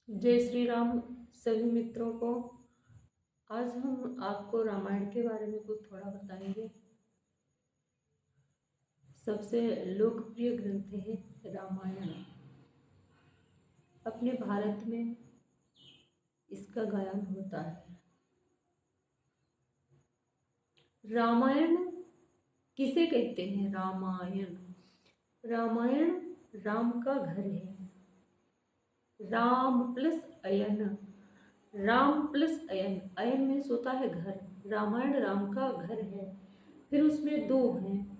जय श्री राम सभी मित्रों को। आज हम आपको रामायण के बारे में कुछ थोड़ा बताएंगे। सबसे लोकप्रिय ग्रंथ है रामायण। अपने भारत में इसका गायन होता है। रामायण किसे कहते हैं? रामायण राम का घर है। राम प्लस अयन, राम प्लस अयन, अयन मीन्स होता है घर। रामायण राम का घर है। फिर उसमें दो हैं,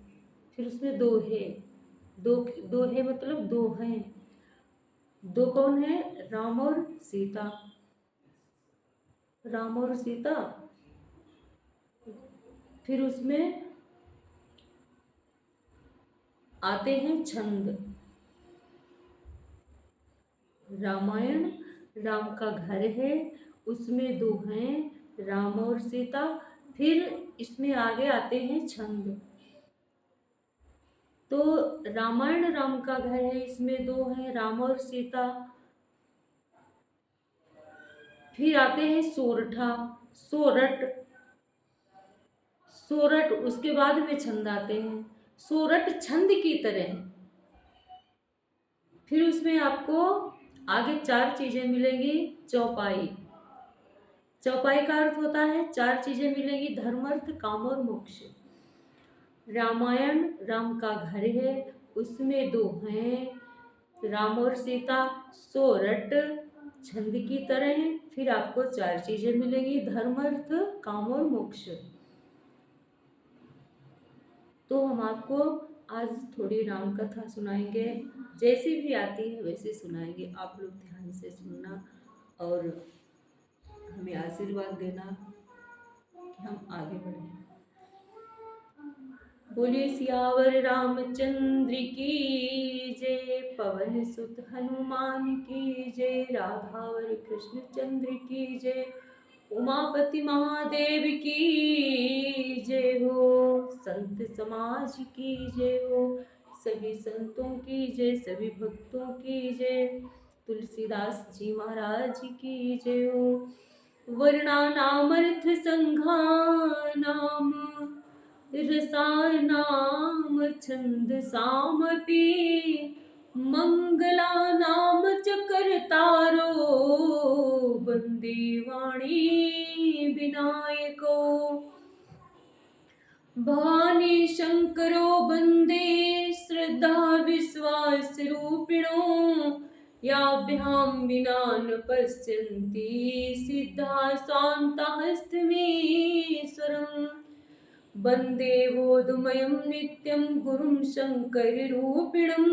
फिर उसमें दो है, दो है मतलब दो हैं। दो कौन है? राम और सीता। राम और सीता। फिर उसमें आते हैं छंद। रामायण राम का घर है, उसमें दो हैं, राम और सीता। फिर इसमें आगे आते हैं छंद। तो रामायण राम का घर है, इसमें दो हैं, राम और सीता। फिर आते हैं सोरठा, सोरठ, सोरठ। उसके बाद में छंद आते हैं, सोरठ छंद की तरह। फिर उसमें आपको आगे चार चीजें मिलेंगी। चौपाई, चौपाई का अर्थ होता है चार चीजें मिलेंगी, धर्म अर्थ काम और मोक्ष। रामायण राम का घर है, उसमें दो हैं, राम और सीता। सोरठ छंद की तरह। फिर आपको चार चीजें मिलेंगी, धर्म अर्थ काम और मोक्ष। तो हम आपको आज थोड़ी राम कथा सुनाएंगे, जैसी भी आती है वैसे सुनाएंगे। आप लोग ध्यान से सुनना और हमें आशीर्वाद देना कि हम आगे बढ़ें। बोलिए सियावर रामचंद्र की जय, पवन सुत हनुमान की जय, राधावर कृष्ण चंद्र की जय, उमापति महादेव की जय हो, संत समाज की जय हो, सभी संतों की जय, सभी भक्तों की जय, तुलसीदास जी महाराज की जय हो। वर्णानामर्थ संघानाम रसानाम छंदसामपि, मंगलानाम च कर्तारो वन्दे वाणी विनायको, भवानी शंकरो वन्दे श्रद्धा विश्वास रूपिणो, याभ्यां विना न पश्यन्ति सिद्धा शान्तास्तमीश्वरम्, वन्दे बोधमयं नित्यं गुरुं शङ्कररूपिणं,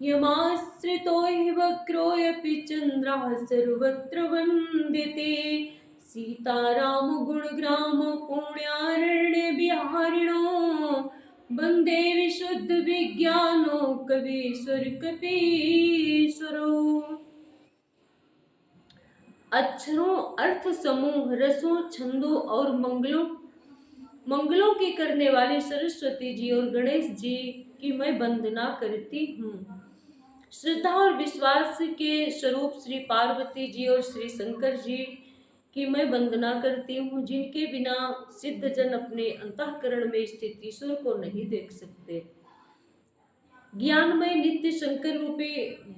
यमाश्रितो हि वक्रोऽपि चन्द्रः सर्वत्र वन्द्यते, सीताराम गुणग्राम पुण्यारण्य विहारिणो, वन्दे विशुद्ध विज्ञानो कवीश्वर कपीश्वरो। अक्षरों, अर्थ समूह, रसों, छंदों और मंगलों की करने वाली सरस्वती जी और गणेश जी की मैं वंदना करती हूँ। श्रद्धा और विश्वास के स्वरूप श्री पार्वती जी और श्री शंकर जी की मैं वंदना करती हूँ, जिनके बिना सिद्ध जन अपने अंतःकरण में स्थित ईश्वर को नहीं देख सकते। ज्ञानमय नित्य शंकर रूपी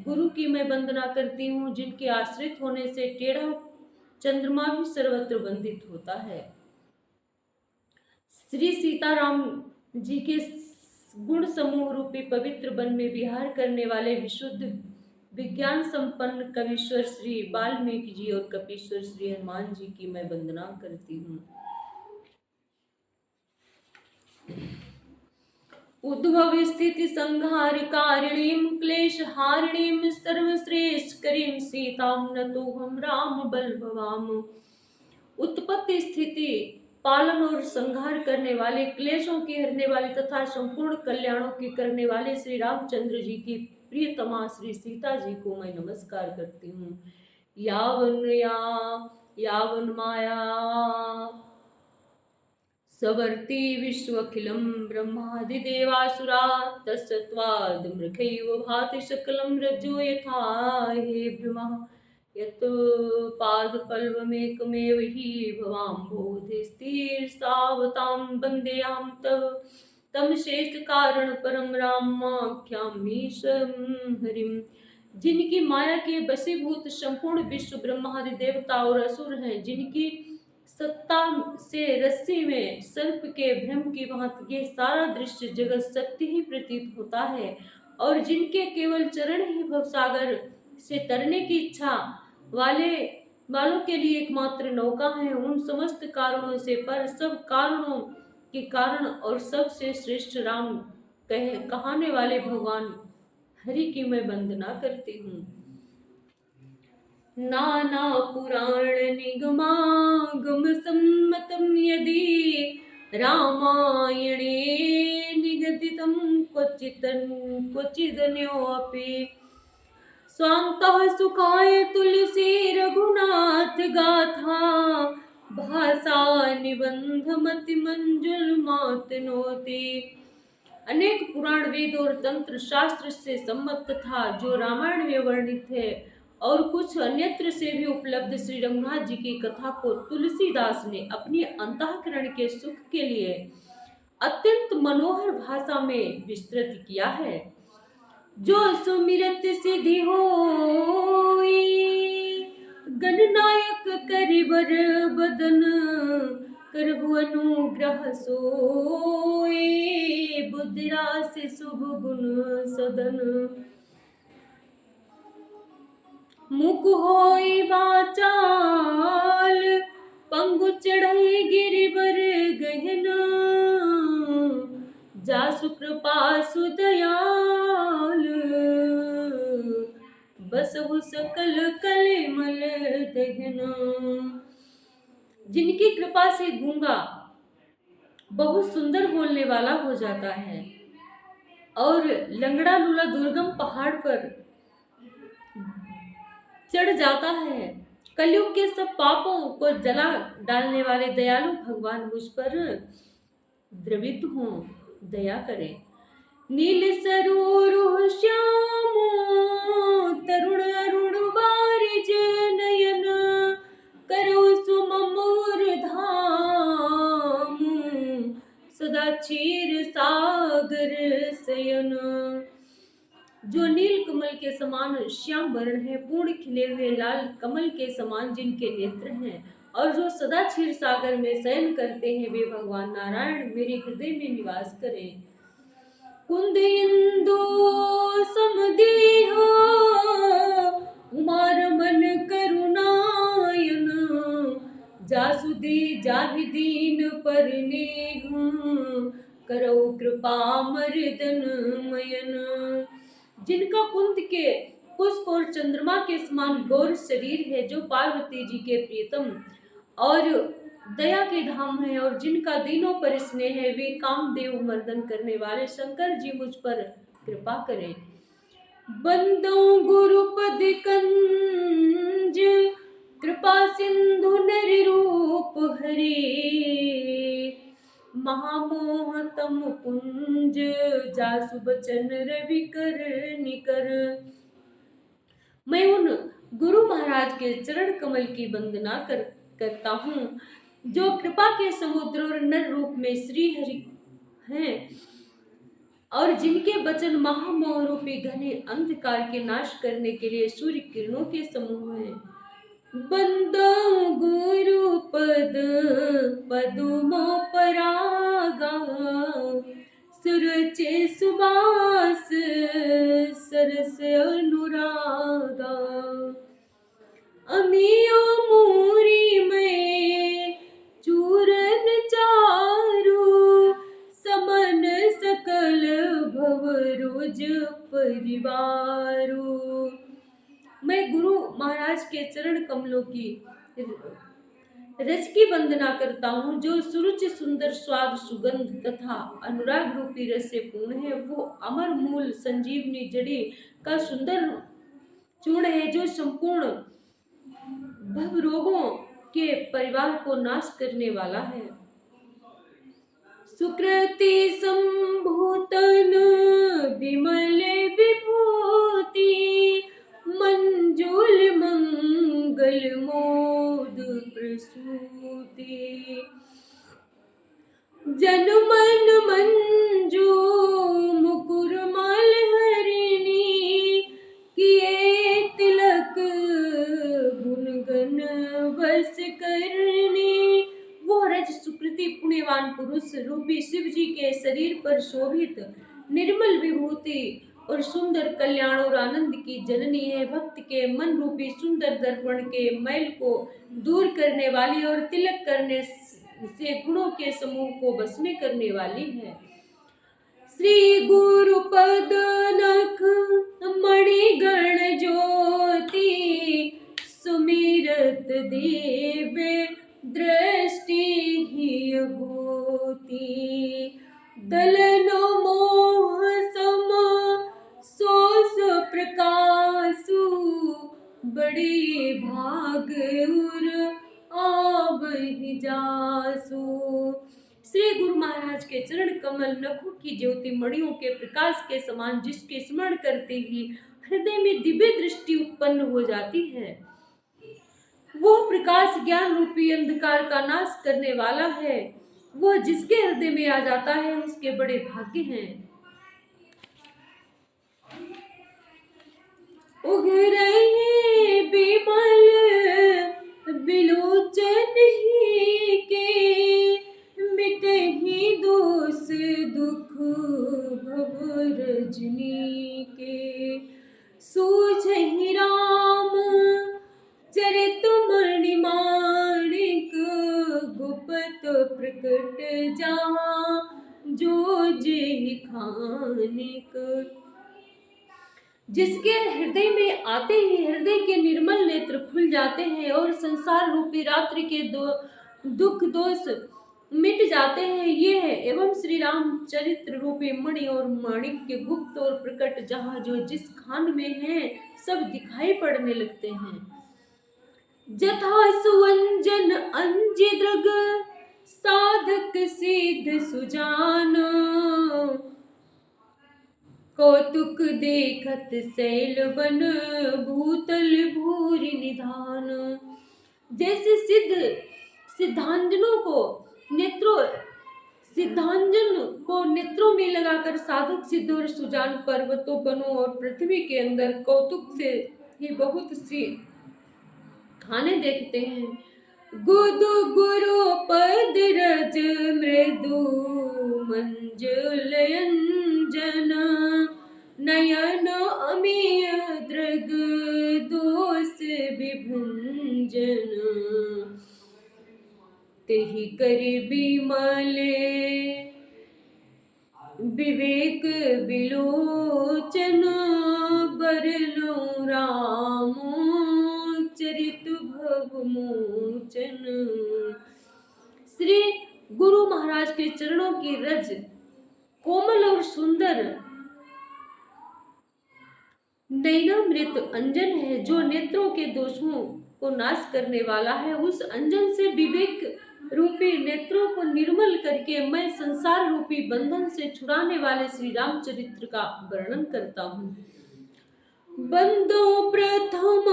गुरु की मैं वंदना करती हूँ, जिनके आश्रित होने से टेढ़ा चंद्रमा भी सर्वत्र वंदित होता है। श्री सीताराम जी के गुण समूह रूपी पवित्र वन में विहार करने वाले विशुद्ध विज्ञान संपन्न कवीश्वर श्री वाल्मीकि जी और कपीश्वर श्री हनुमान जी की मैं वंदना करती हूँ। उद्भव स्थिति संहार कारिणीं क्लेश हारिणीं सर्वश्रेष्ठ करीं सीतां नतोऽहं राम बलभवाम। उत्पत्ति स्थिति पालन और संहार करने वाले, क्लेशों की हरने वाली तथा संपूर्ण कल्याणों की करने वाले श्री रामचंद्र जी की प्रियतमा श्री सीता जी को मैं नमस्कार करती हूँ। यावन माया सवर्ति विश्वखिलं ब्रह्मादिदेवासुरा, तस्त्वाद् मृगैव भाति सकलं रज्जो यथा हे भ्रमः, यत् पादपल्लवमेकमेव हि भवाम्भोधिस्थिरसावतां वन्देऽहं तव तम शेष कारण परम रामाख्यामीशं हरिम। जिनकी माया के वशीभूत संपूर्ण विश्व ब्रह्मादि देवता और असुर हैं, जिनकी सत्ता से रस्सी में सर्प के भ्रम की भांति ये सारा दृश्य जगत सत्य ही प्रतीत होता है, और जिनके केवल चरण ही भवसागर से तरने की इच्छा वालों के लिए एकमात्र नौका है, उन समस्त कारणों से पर सब कारणों के कारण और सबसे श्रेष्ठ राम कहाने वाले भगवान हरि की मैं वंदना करती हूँ। नाना पुराण निगमागम सम्मतम यदि रामायणे निगदितं क्वचिदन्योऽपि स्वान्तः सुखाय तुलसी रघुनाथ गाथा भाषा निबंध मति मंजुल मातनोति। अनेक पुराण वेद और तंत्र शास्त्र से सम्मत था जो रामायण में वर्णित है, और कुछ अन्यत्र से भी उपलब्ध श्री रघुनाथ जी की कथा को तुलसीदास ने अपनी अंतःकरण के सुख के लिए अत्यंत मनोहर भाषा में विस्तृत किया है। जो सुमिरत सिद्धि होई गणनायक करिबर बदन करहु अनुग्रह सोई बुद्धिरास शुभ गुण सदन। मुख होई वाचाल पंगु चढ़ई गिरिवर गहना जासु कृपा सुदयाल बसहु सकल कलिमल दहना। जिनकी कृपा से गूंगा बहुत सुंदर बोलने वाला हो जाता है और लंगड़ा लूला दुर्गम पहाड़ पर चढ़ जाता है। कलयुग के सब पापों को जला डालने वाले दयालु भगवान मुझ पर द्रवित हों, दया करें। नील सरोरुह श्यामो तरुण अरुण बारिज नयन करो सुममोर धाम सदा क्षीर सागर शयन। जो नील कमल के समान श्याम वर्ण है, पूर्ण खिले हुए लाल कमल के समान जिनके नेत्र हैं, और जो सदा क्षीर सागर में शयन करते हैं, वे भगवान नारायण मेरे हृदय में निवास करें। कुंद इंदु समदेह उमार मन करुणायन जासुदी जाहि दीन पर नेह करो कृपा मर्दन मयन। जिनका कुंद के पुष्प और चंद्रमा के समान गौर शरीर है, जो पार्वती जी के प्रियतम और दया के धाम है, और जिनका दीनों पर स्नेह है, वे कामदेव मर्दन करने वाले शंकर जी मुझ पर कृपा करें। बंदो गुरुपद कंज कृपा सिंधु नर रूप हरि महामोहतम कुंज जासु बचन रवि कर निकर। मैं उन गुरु महाराज के चरण कमल की वंदना करता हूँ, जो कृपा के समुद्र और नर रूप में श्री हरि हैं, और जिनके वचन महामोह रूपी घने अंधकार के नाश करने के लिए सूर्य किरणों के समूह हैं। बंदो गुरु पद पदुमो परागा सुरचे सुबास सरस अनुरागा। अमियो मूरी में चूरन चारु समन सकल भव रोज परिवारू। मैं गुरु महाराज के चरण कमलों की रस की वंदना करता हूँ, जो सुरुचि सुंदर स्वाद सुगंध तथा अनुराग रूपी रस से पूर्ण है। वो अमर मूल संजीवनी जड़ी का सुंदर चूर्ण है, जो संपूर्ण भव रोगों के परिवार को नाश करने वाला है। सुकृति संभूतन विमल विभूति मंजुल मंगल जन मन मंजू मुकुर माल हरिणी, किए तिलक गुणगन बस करनी। वो रज सुकृति पुण्यवान पुरुष रूपी शिव जी के शरीर पर शोभित निर्मल विभूति और सुंदर कल्याण और आनंद की जननी है। भक्त के मन रूपी सुंदर दर्पण के मैल को दूर करने वाली और तिलक करने से गुणों के समूह को बस में करने वाली है। श्री गुरु पद नख मणिगण ज्योति, सुमिरत देवे दृष्टि ही होती। दलन मोह सम सोस प्रकाशु, बड़ी भाग उर आबहि जासु। श्री गुरु महाराज के चरण कमल नखों की ज्योति मणियों के प्रकाश के समान, जिसके स्मरण करते ही हृदय में दिव्य दृष्टि उत्पन्न हो जाती है। वह प्रकाश ज्ञान रूपी अंधकार का नाश करने वाला है। वह जिसके हृदय में आ जाता है उसके बड़े भाग्य हैं। उग रहे बिमल बिलोचन ही के, मिटहि दोष दुख भव रजनी के। सूझहि राम चरित मणि माणिक, गुप्त प्रकट जहाँ जो जेहि खानिक। जिसके हृदय में आते ही हृदय के निर्मल नेत्र खुल जाते हैं और संसार रूपी रात्रि के दुख दोष मिट जाते हैं। ये है एवं श्री राम चरित्र रूपी मणि और माणिक के गुप्त और प्रकट जहाँ जो जिस खान में है सब दिखाई पड़ने लगते हैं। जथा सुअंजन अंजिद्रग, साधक सिद्ध सुजान, कौतुक देखत शैल बन भूतल भूरि निधान। जैसे सिद्धांजनों को नेत्रों में लगाकर साधक सिद्ध और सुजान पर्वतों वनों और पृथ्वी के अंदर कौतुक से ही बहुत सी खाने देखते हैं। गुदु गुरु पद रज मृदु मंजुलयंजन, नयन अमीय दृग दोष विभंजन। तेहि करि बिमले विवेक बिलोचन, बरलो राम चरित भव मोचन। श्री गुरु महाराज के चरणों की रज कोमल और सुंदर नयनामृत अंजन है, जो नेत्रों के दोषों को नाश करने वाला है। उस अंजन से विवेक रूपी नेत्रों को निर्मल करके मैं संसार रूपी बंधन से छुड़ाने वाले श्री रामचरित्र का वर्णन करता हूँ। बंदो प्रथम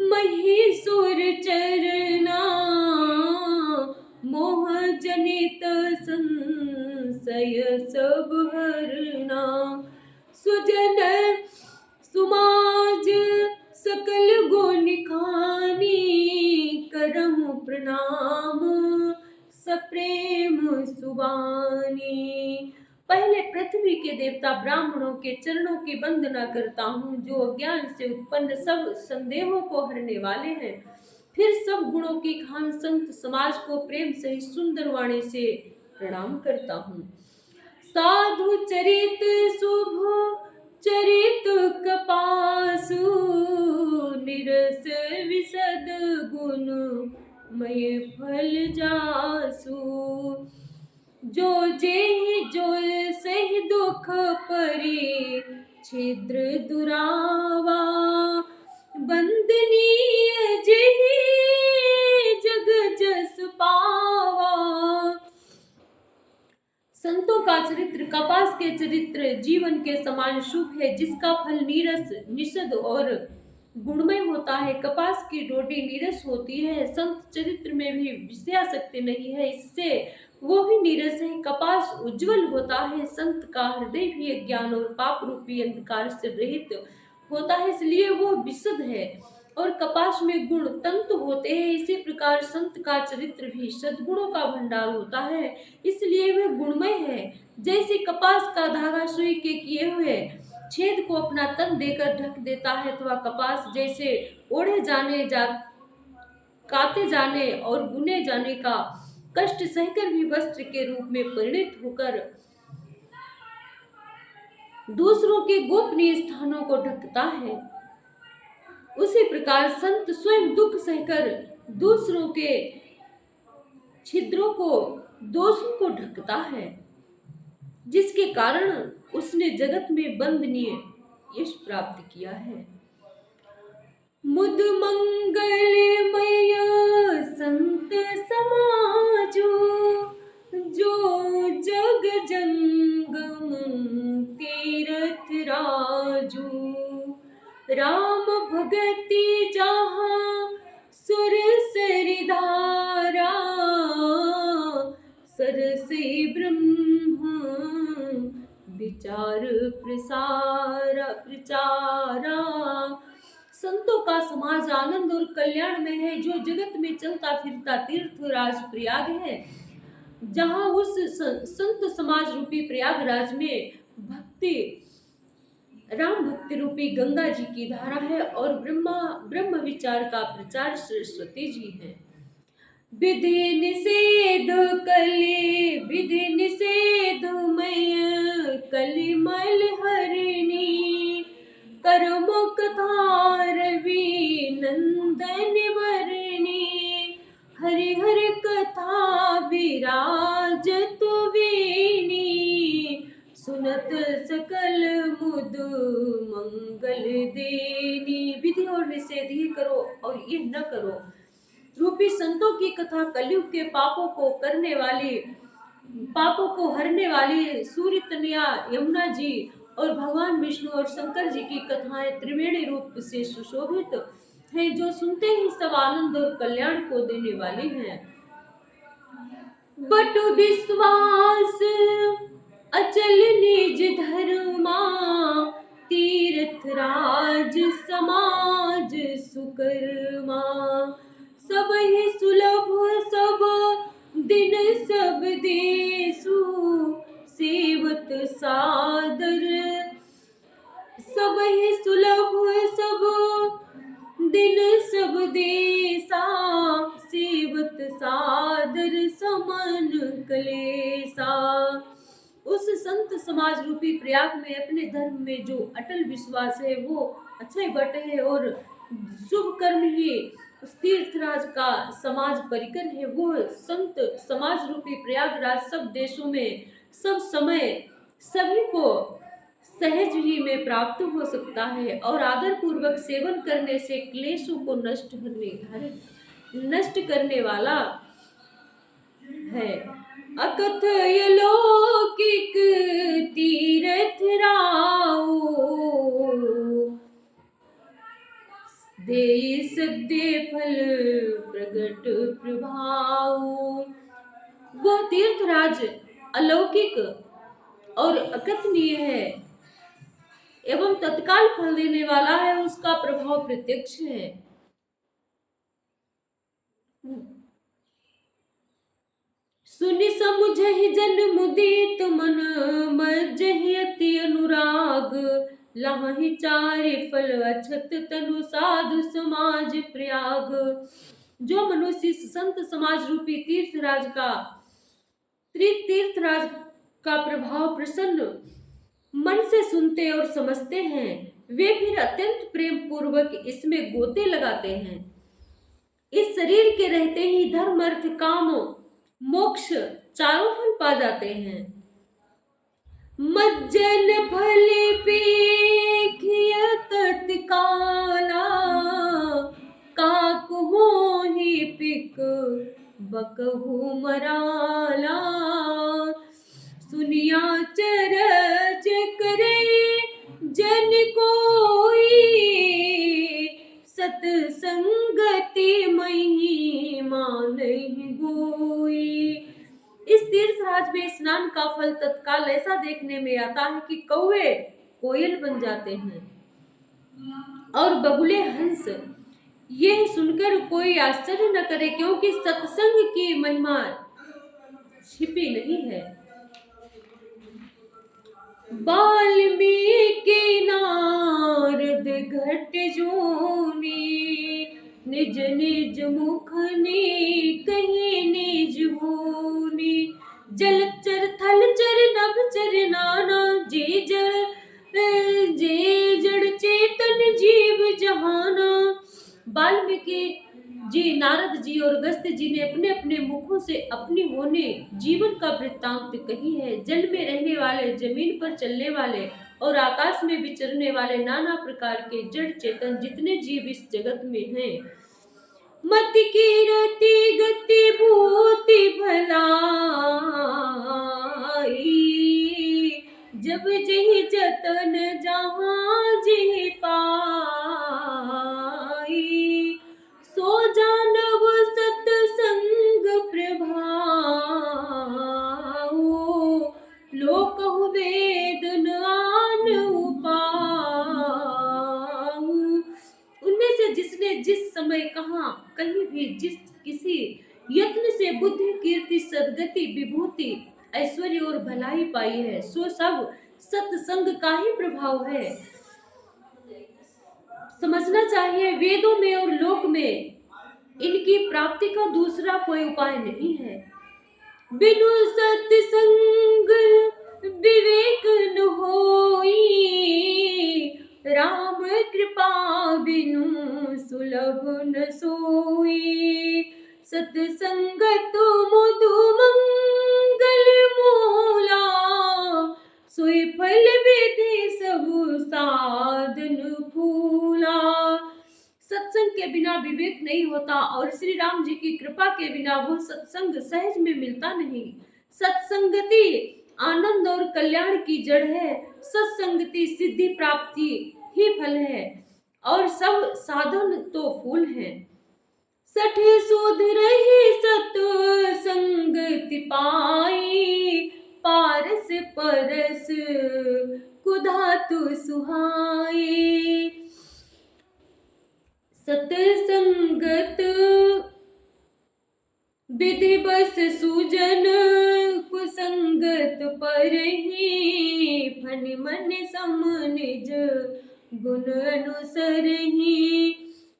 महीसुर चरना, मोह जनित संशय सब हरना। सुजन समाज सकल गुण खानी, करहु प्रणाम सप्रेम सुबानी। पहले पृथ्वी के देवता ब्राह्मणों के चरणों की वंदना करता हूँ, जो अज्ञान से उत्पन्न सब संदेहों को हरने वाले हैं। फिर सब गुणों की खान संत समाज को प्रेम सहित सुंदर वाणी से प्रणाम करता हूँ। साधु चरित शुभ चरित कपासु, निरस विशद गुण मय फल जासु। जो जेहि जो सहि दुख परि, छिद्र दुरावा बंदनीय जेहि जग जस पावा। संतों का चरित्र कपास के चरित्र जीवन के समान शुभ है, जिसका फल नीरस निषद और गुणमय होता है। कपास की डोडी नीरस होती है। संत चरित्र में भी विषयासक्ति नहीं है, इससे वो भी नीरस है। कपास उज्जवल होता है। संत का हृदय भी अज्ञान और पाप रूपी अंधकार से रहित होता है, इसलिए वो विशुद्ध है। और कपास में गुण तंतु होते हैं, इसी प्रकार संत का चरित्र भी सद्गुणों का भंडार होता है, इसलिए वह गुणमय है। जैसे कपास का धागा सुई के किए हुए छेद को अपना तन देकर ढक देता है, अथवा कपास जैसे ओढ़े जाने काते जाने और बुने जाने का कष्ट सहकर भी वस्त्र के रूप में परिणत होकर दूसरों के गोपनीय स्थानों को ढकता है, उसी प्रकार संत स्वयं दुख सहकर दूसरों के छिद्रों को दोषों को ढकता है, जिसके कारण उसने जगत में वंदनीय यश प्राप्त किया है। मुद मंगलमय संत समाजो, जो जग जंगम तीरथ राजू। राम भगति जहाँ सुर सरिधारा, सरसी ब्रह्म विचार प्रचारा। संतों का समाज आनंद और कल्याण में है, जो जगत में चलता फिरता तीर्थराज प्रयाग है। जहाँ उस संत समाज रूपी प्रयागराज में राम भक्ति रूपी गंगा जी की धारा है, और ब्रह्म विचार का प्रचार सरस्वती जी है। विधि निषेध मय कलिमल हरिणी, कर्म कथा रवि नंदन वर्णी। हरि हरि कथा विराजत वेणी, सुनत सकल मुद मंगल देनी। विधि और निषेध ये करो और ये न करो रूपी संतों की कथा कलयुग के पापों को हरने वाली सूर्य तनया यमुना जी और भगवान विष्णु और शंकर जी की कथाएं त्रिवेणी रूप से सुशोभित हैं, जो सुनते ही सब आनंद और कल्याण को देने वाली हैं। बट विश्वास अचल निज धर्मा, तीर्थ राज समाज सुकर्मा। सब ही सुलभ सब दिन सब देसु, सेवत सादर। सब ही सुलभ सब दिन सब देसा, सेवत सादर समन कलेसा। उस संत समाज रूपी प्रयाग में अपने धर्म में जो अटल विश्वास है वो अक्षय बट है, और शुभ कर्म ही उस तीर्थराज का समाज परिकर है। वो संत समाज रूपी प्रयागराज सब देशों में सब समय सभी को सहज ही में प्राप्त हो सकता है, और आदर पूर्वक सेवन करने से क्लेशों को नष्ट करने वाला है। अकथय लौकिक तीर्थ राऊ, देई सद्य फल प्रगट प्रभाव। वह तीर्थराज अलौकिक और अकथनीय है एवं तत्काल फल देने वाला है, उसका प्रभाव प्रत्यक्ष है। सुनि समुझहि जन मुदित मन, मज्जहि अति अनुराग। लाहि चारि फल अछत तनु, साधु समाज प्रयाग। जो मनुष्य संत समाज रूपी तीर्थराज का प्रभाव प्रसन्न मन से सुनते और समझते हैं, वे फिर अत्यंत प्रेम पूर्वक इसमें गोते लगाते हैं। इस शरीर के रहते ही धर्म अर्थ काम मोक्ष चारों फल पा जाते हैं। मज्जन फल पेखिय तत्काला, काकहो ही पिक बकहु मराला। सुनिया चरज करे जन कोई, सतसंगति महिमा नहीं गोई। इस तीर्थराज में स्नान का फल तत्काल ऐसा देखने में आता है कि कौवे कोयल बन जाते हैं और बगुले हंस। यह सुनकर कोई आश्चर्य न करे, क्योंकि सत्संग की महिमा छिपी नहीं है। वाल्मीकि नारद घट जोनी, निज निज मुख ने कही निज होनी। जलचर थलचर नभचर नाना, जे जड़ चेतन जीव जहाना। वाल्मीकि जी, नारद जी और अगस्त्य जी ने अपने अपने मुखों से अपनी होने जीवन का वृत्तांत कही है। जल में रहने वाले, जमीन पर चलने वाले और आकाश में विचरने वाले नाना प्रकार के जड़ चेतन जितने जीव इस जगत में हैं, मति कीरति गति भूति भलाई। जब जही जतन जहाँ जी पाई, सो जानव सतसंग प्रभाऊ। लोकहु वेद न आन उपाऊ। उनमें से जिसने जिस समय कहाँ कहीं भी जिस किसी यत्न से बुद्धि कीर्ति सद्गति विभूति ऐश्वर्य और भलाई पाई है, सो सब सत्संग का ही प्रभाव है। समझना चाहिए, वेदों में और लोक में इनकी प्राप्ति का दूसरा कोई उपाय नहीं है। बिनु सत्संग विवेक न होई, राम कृपा बिनु सुलभ न सोई। सत्संगत मधु मंगल मूला, सोई फल विधि सब साधन फूला। सत्संग के बिना विवेक नहीं होता और श्री राम जी की कृपा के बिना वो सत्संग सहज में मिलता नहीं। सत्संगति आनंद और कल्याण की जड़ है। सत्संगति सिद्धि प्राप्ति ही फल है और सब साधन तो फूल हैं। सठ सुध रही सत्संगति पाई, पारस परस कुधातु सुहाई। सत्संगत विधि बस सुजन, कुसंगत परहि। फनि मन सम निज गुण अनुसरहि।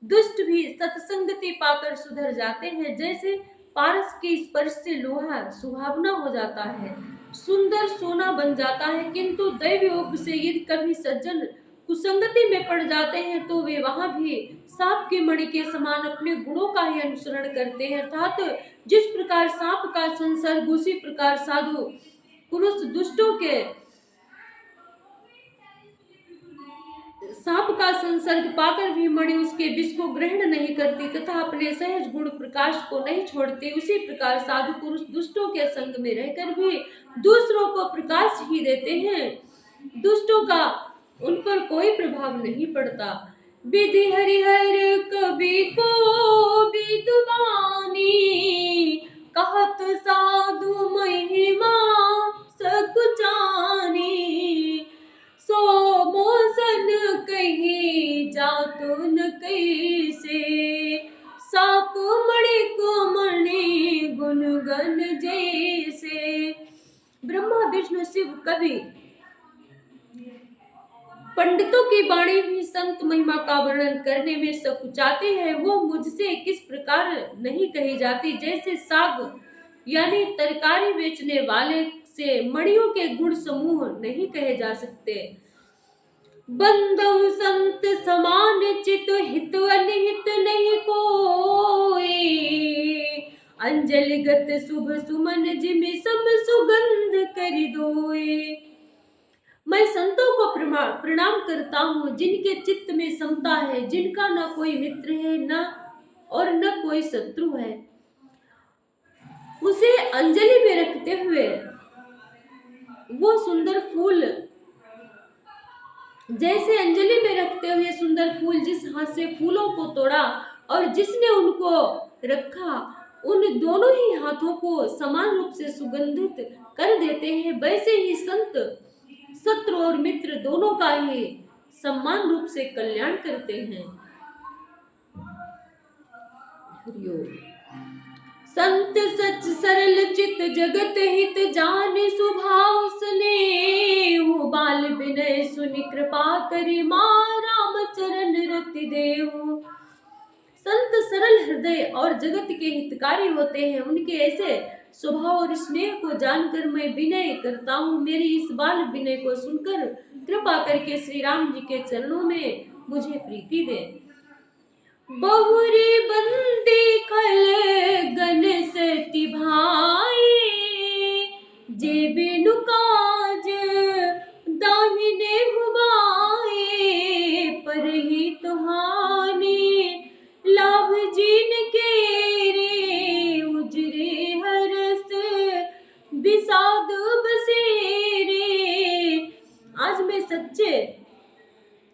दुष्ट भी सत्संगति पाकर सुधर जाते हैं। जैसे पारस के स्पर्श से लोहा सुहावना हो जाता है, सुंदर सोना बन जाता है, किंतु दैव योग से यदि कभी सज्जन कुसंगति में पड़ जाते हैं तो वे वहां भी सांप की मणि के समान अपने गुणों का ही अनुसरण करते हैं। अर्थात जिस प्रकार सांप का संसर्ग, उसी प्रकार साधु पुरुष दुष्टों के सांप का संसर्ग पाकर भी मणि उसके विष को ग्रहण नहीं करती तथा अपने सहज गुण प्रकाश को नहीं छोड़ती, उसी प्रकार साधु पुरुष दुष्टों के संग में रहकर भी दूसरों को प्रकाश ही देते हैं। दुष्टों का उन पर कोई प्रभाव नहीं पड़ता। विधि हरिहर कवि को विद्वानी, कहत साधु महिमा सकुचानी। सो मोसन कही जातु न कैसे, साकु मणि को मणि गुण गण जैसे। ब्रह्मा विष्णु शिव कवि पंडितों की वाणी भी संत महिमा का वर्णन करने में सकुचाते हैं। वो मुझसे किस प्रकार नहीं कही जाती, जैसे साग यानी तरकारी बेचने वाले से मणियों के गुण समूह नहीं कहे जा सकते। बंधु संत समान चित हित अनिहित नहीं कोई, अंजलिगत शुभ सुमन जिमि सब सुगंध करि दोए। मैं संतों को प्रणाम करता हूँ जिनके चित्त में समता है, जिनका न कोई मित्र है न और न कोई शत्रु है। उसे अंजलि में रखते हुए वो सुंदर फूल, जैसे अंजलि में रखते हुए सुंदर फूल जिस हाथ से फूलों को तोड़ा और जिसने उनको रखा उन दोनों ही हाथों को समान रूप से सुगंधित कर देते हैं, वैसे ही संत शत्रु और मित्र दोनों का ही समान रूप से कल्याण करते हैं। हरिओम। संत सच सरल चित जगत हित जाने स्वभाव स्नेह, बाल विनय सुनि कृपा करि मां राम चरण रति देहु। संत सरल हृदय और जगत के हितकारी होते हैं, उनके ऐसे स्वभाव और स्नेह को जानकर मैं विनय करता हूँ। मेरी इस बाल विनय को सुनकर कृपा करके श्री राम जी के चरणों में मुझे प्रीति दे। बहुरी बंदी खल गन सती भाई, जे बिनु काज दाहिने हुबाए, पर ही तुहानी लाभ जीन के रे, उजरे हरस विषाद बसेरे। आज मैं सच्चे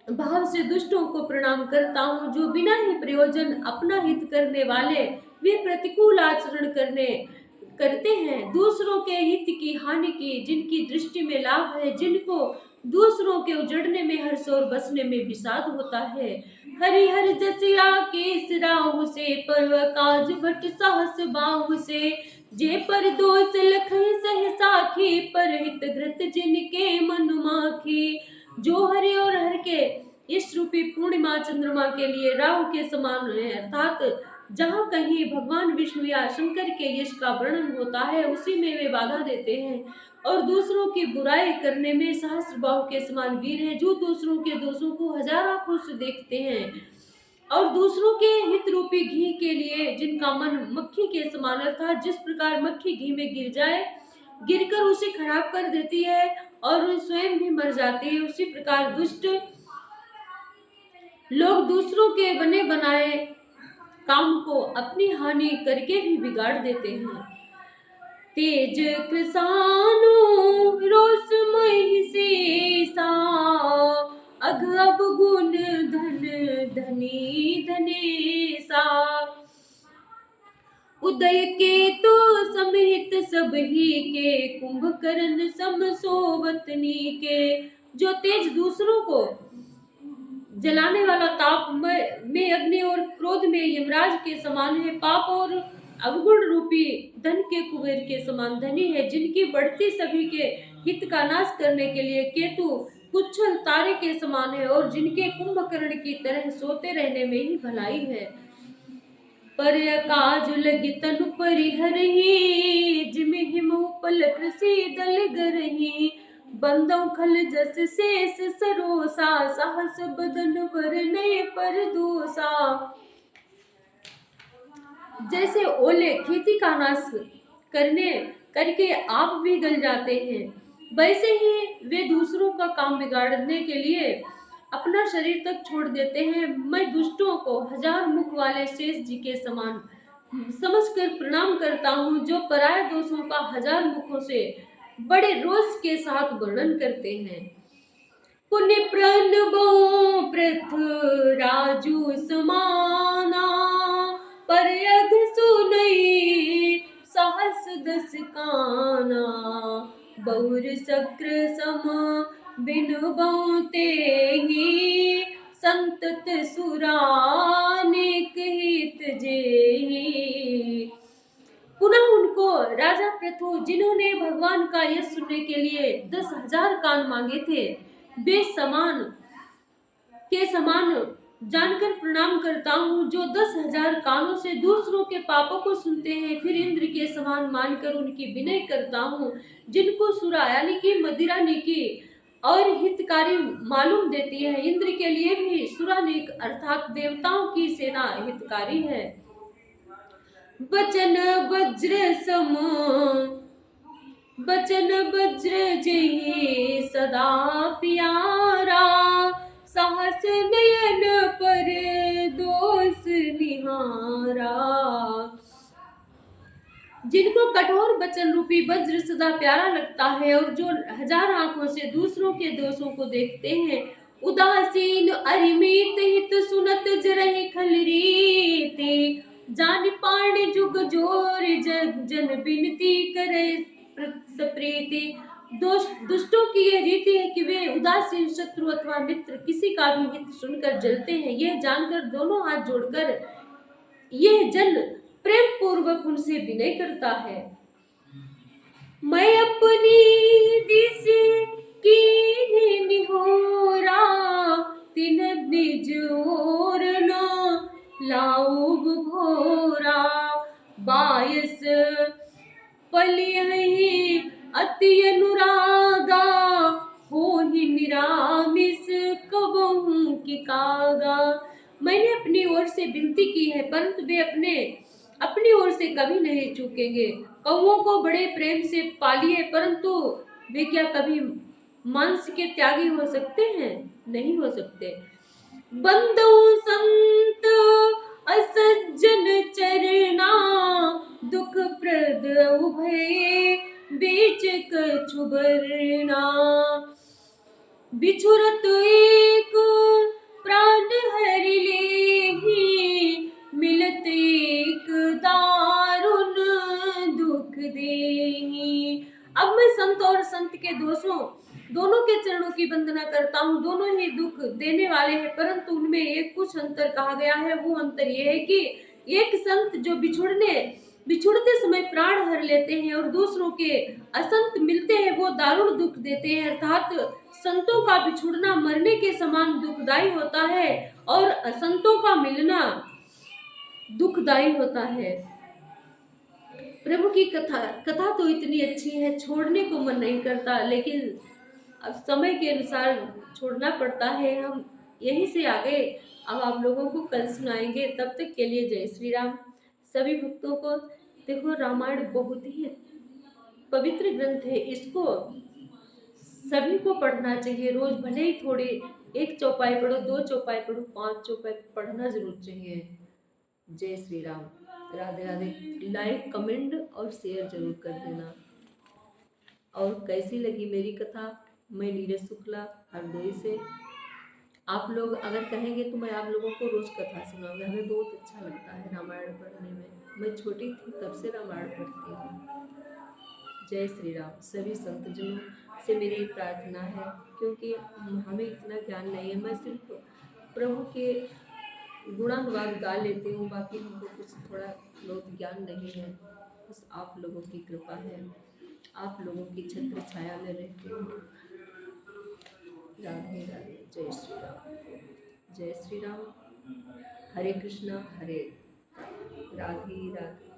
भाव से दुष्टों को प्रणाम करता हूँ, जो बिना ही प्रयोजन अपना हित करने वाले वे प्रतिकूल आचरण करते हैं, दूसरों के हित की हानि की, जिनकी दृष्टि में लाभ है, जिनको दूसरों के उजड़ने में हर्ष और बसने में विषाद होता है। हरिहर जसिया केस राहु से, पर काज भट साहस बाहु से, जे पर दोष लखई सह साखी, पर हित घृत जिनके मन माखी। जो हरि और हर के इस रूपी पूर्णिमा चंद्रमा के लिए राहु के समान है, अर्थात जहाँ कहीं भगवान विष्णु या शंकर के यश का वर्णन होता है उसी में वे बाधा देते हैं, और दूसरों की बुराई करने में सहस्त्रबाहु के समान वीर है, जो दूसरों के दोषों को हजार आंखों से देखते हैं, और दूसरों के हित रूपी घी के लिए जिनका मन मक्खी के समान, अर्थात जिस प्रकार मक्खी घी में गिरकर उसे खराब कर देती है और स्वयं भी मर जाती है, उसी प्रकार दुष्ट लोग दूसरों के बने बनाए काम को अपनी हानि करके भी बिगाड़ देते हैं। तेज कृसानु रोष महि शेषा, अघ अब गुण धन धनी धनेसा। उदय केतु समित सब ही के, कुंभकर्ण सम सोवतनी के। जो तेज दूसरों को जलाने वाला, ताप में अग्नि और क्रोध में यमराज के समान है, पाप और अवगुण रूपी धन के कुबेर के समान धनी है, जिनकी बढ़ती सभी के हित का नाश करने के लिए केतु कुच्छल तारे के समान है, और जिनके कुंभकर्ण की तरह सोते रहने में ही भलाई है। पर काज लगी तनु परिहरहि, जिम हिम उपल कृषि दल गरहि। बंदों खल जस शेष सरोसा, साहस बदन बरने पर दोसा। जैसे ओले खेती का नाश करके आप भी गल जाते हैं, वैसे ही वे दूसरों का काम बिगाड़ने के लिए अपना शरीर तक छोड़ देते हैं। मैं दुष्टों को हजार मुख वाले शेष जी के समान समझकर प्रणाम करता हूँ, जो पराय दोषों का हजार मुखों से बड़े रोष के साथ वर्णन करते हैं। पुण्य प्रणबो पृथ्वीराजु समाना, पर अघ सुनई सहस दस काना। बहुर शक्र सम बिनु बहुते ही, संतत सुरानिक हित जेहि। पुनः उनको राजा पृथु, जिन्होंने भगवान का यश सुनने के लिए 10,000 कान मांगे थे, वे समान जानकर प्रणाम करता हूँ, जो 10,000 कानों से दूसरों के पापों को सुनते हैं। फिर इंद्र के समान मानकर उनकी विनय करता हूँ, जिनको सुरा यानी कि मदिरानिकी और हितकारी मालूम देती है। इंद्र के लिए भी सुरानिक अर्थात देवताओं की सेना हितकारी है। बचन वज्र जहि सदा प्यारा, साहस नयन पर दोष निहारा। जिनको कठोर वचन रूपी वज्र सदा प्यारा लगता है, और जो हजार आंखों से दूसरों के दोषों को देखते हैं। उदासीन अरिमित हित सुनत जोर जग जन बिनती करे सप्रीति। दुष्टों की यह रीति है कि वे उदासीन शत्रु अथवा मित्र किसी का भी हित सुनकर जलते हैं। यह जानकर दोनों हाथ जोड़कर यह जन प्रेम पूर्वक उनसे विनय करता है। मैं अपनी दिस की निहोरा तिन निज ओर न लाऊब घोरा। बायस पलियहि अति अनुरागा हो ही निरामिस कबहू की कागा। मैंने अपनी ओर से विनती की है परंतु वे अपनी ओर से कभी नहीं चूकेंगे। कौओं को बड़े प्रेम से पालिए परंतु वे क्या कभी मांस के त्यागी हो सकते हैं? नहीं हो सकते। बंदो संत असज्जन चरना दुख प्रद उभय बीच कछु बरना। बिछुरत एक प्राण हरि लेहि मिलत एक दारुण दुख देहि। अब मैं संत और संत के दोनों के चरणों की वंदना करता हूँ। दोनों ही दुख देने वाले हैं परंतु उनमें एक कुछ अंतर कहा गया है। वो अंतर ये है कि एक संत जो बिछुड़ते समय प्राण हर लेते हैं और दूसरों के असंत मिलते हैं वो दारुण दुख देते हैं। अर्थात संतों का बिछुड़ना मरने के समान दुखदायी होता है और असंतों का मिलना दुखदायी होता है। प्रभु की कथा तो इतनी अच्छी है, छोड़ने को मन नहीं करता, लेकिन अब समय के अनुसार छोड़ना पड़ता है। हम यहीं से आगे अब आप लोगों को कल सुनाएंगे। तब तक के लिए जय श्री राम। सभी भक्तों को देखो, रामायण बहुत ही पवित्र ग्रंथ है, इसको सभी को पढ़ना चाहिए। रोज भले ही थोड़ी एक चौपाई पढ़ो, 2 चौपाई पढ़ो, 5 चौपाई पढ़ना जरूर चाहिए। जय श्री राम, राधे राधे। लाइक कमेंट और शेयर जरूर कर देना। और कैसी लगी मेरी कथा? मैं नीरज शुक्ला हरदोई से। आप लोग अगर कहेंगे तो मैं आप लोगों को रोज कथा सुनाऊंगी। हमें बहुत अच्छा लगता है रामायण पढ़ने में। मैं छोटी थी तब से रामायण पढ़ती हूँ। जय श्री राम। सभी संतजनों से मेरी प्रार्थना है, क्योंकि हमें इतना ज्ञान नहीं है। मैं सिर्फ प्रभु के गुणानुवाद गा लेती हूँ, बाकी हमको कुछ थोड़ा बहुत ज्ञान नहीं है। बस आप लोगों की कृपा है, आप लोगों की छत्र छाया में रहती हूँ। राधे राधे। जय श्री राम। जय श्री राम। हरे कृष्णा हरे राधे राधे।